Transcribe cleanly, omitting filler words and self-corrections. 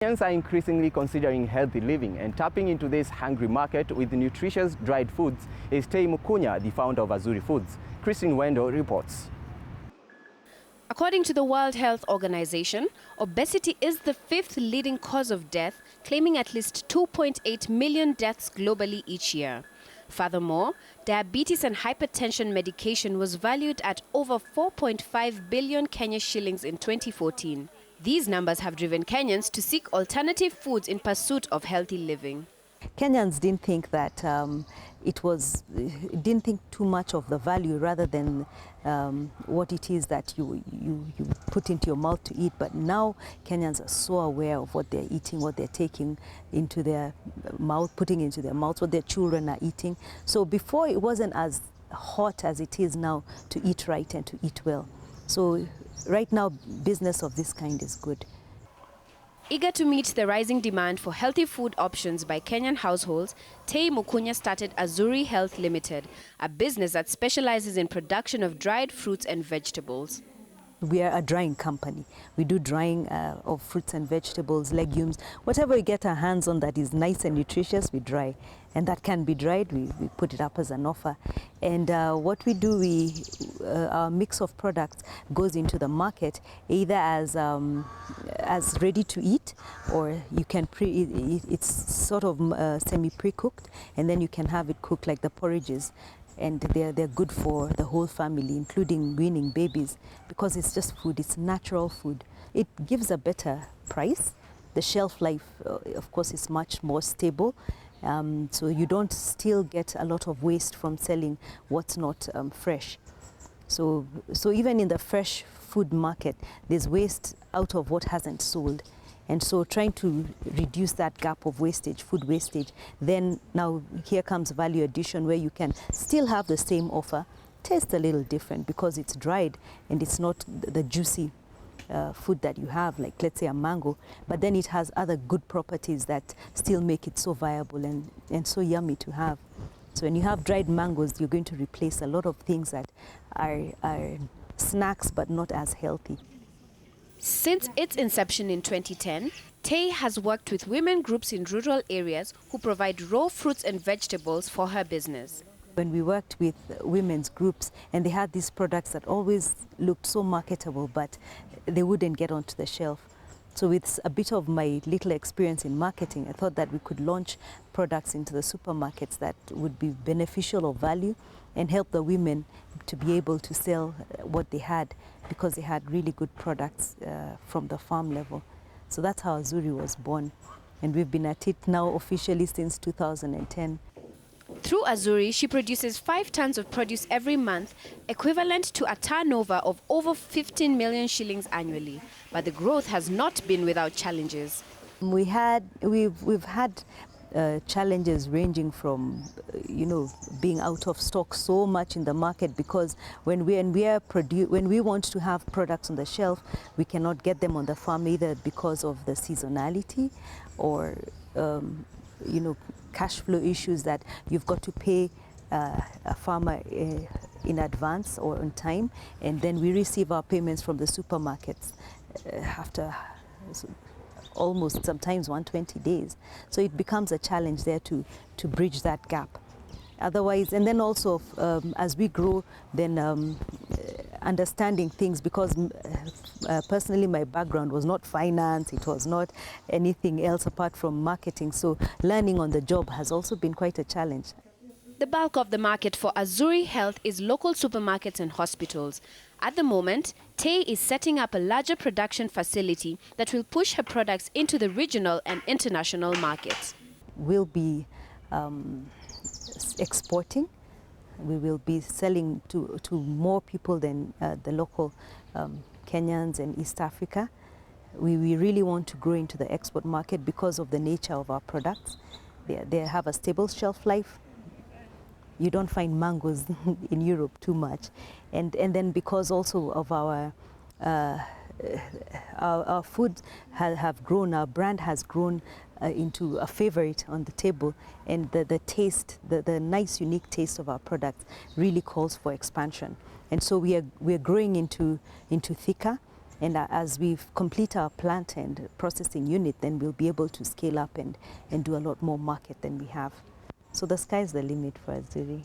Kenyans are increasingly considering healthy living and tapping into this hungry market with nutritious dried foods is Tei Mukunya, the founder of Azuri Foods. Wendo reports. According to the World Health Organization, obesity is the fifth leading cause of death, claiming at least 2.8 million deaths globally each year. Furthermore, diabetes and hypertension medication was valued at over 4.5 billion Kenya shillings in 2014. These numbers have driven Kenyans to seek alternative foods in pursuit of healthy living. Kenyans didn't think that didn't think too much of the value rather than what it is that you put into your mouth to eat. But now Kenyans are so aware of what they're eating, what they're taking into their mouth, putting into their mouths, what their children are eating. So before it wasn't as hot as it is now to eat right and to eat well. So right now business of this kind is good. Eager to meet the rising demand for healthy food options by Kenyan households, Tei Mukunya started Azuri Health Limited, a business that specializes in production of dried fruits and vegetables. We are a drying company. We do drying of fruits and vegetables, legumes, whatever we get our hands on that is nice and nutritious, we dry. And that can be dried, we put it up as an offer. And what we do, our mix of products goes into the market either as ready to eat, or you can it's sort of semi-pre-cooked, and then you can have it cooked like the porridges. And they're good for the whole family, including weaning babies, because it's just food, it's natural food. It gives a better price. The shelf life, of course, is much more stable. So you don't still get a lot of waste from selling what's not fresh. So even in the fresh food market, there's waste out of what hasn't sold. And so trying to reduce that gap of wastage, food wastage, then now here comes value addition, where you can still have the same offer, taste a little different because it's dried and it's not the juicy food that you have, like let's say a mango, but then it has other good properties that still make it so viable and so yummy to have. So when you have dried mangoes, you're going to replace a lot of things that are snacks but not as healthy. Since its inception in 2010, Tei has worked with women groups in rural areas who provide raw fruits and vegetables for her business. When we worked with women's groups and they had these products that always looked so marketable, but they wouldn't get onto the shelf. So with a bit of my little experience in marketing, I thought that we could launch products into the supermarkets that would be beneficial or value and help the women to be able to sell what they had, because they had really good products from the farm level. So that's how Azuri was born. And we've been at it now officially since 2010. Through Azuri, she produces 5 tons of produce every month, equivalent to a turnover of over 15 million shillings annually. But the growth has not been without challenges. We've had challenges ranging from, being out of stock so much in the market, because when we want to have products on the shelf, we cannot get them on the farm either because of the seasonality or cash flow issues that you've got to pay a farmer in advance or on time, and then we receive our payments from the supermarkets after almost sometimes 120 days. So it becomes a challenge there to bridge that gap. Otherwise, and then also as we grow, then understanding things, because personally my background was not finance, it was not anything else apart from marketing. So learning on the job has also been quite a challenge. The bulk of the market for Azuri Health is local supermarkets and hospitals. At the moment, Tei is setting up a larger production facility that will push her products into the regional and international markets. We'll be exporting. We will be selling to more people than the local Kenyans and East Africa. We really want to grow into the export market because of the nature of our products. They have a stable shelf life. You don't find mangoes in Europe too much. And then because also of our food have grown, our brand has grown into a favorite on the table, and the taste, the nice unique taste of our products really calls for expansion. And so we are growing into thicker And as we complete our plant and processing unit, then we'll be able to scale up and do a lot more market than we have. So the sky's the limit for Azuri.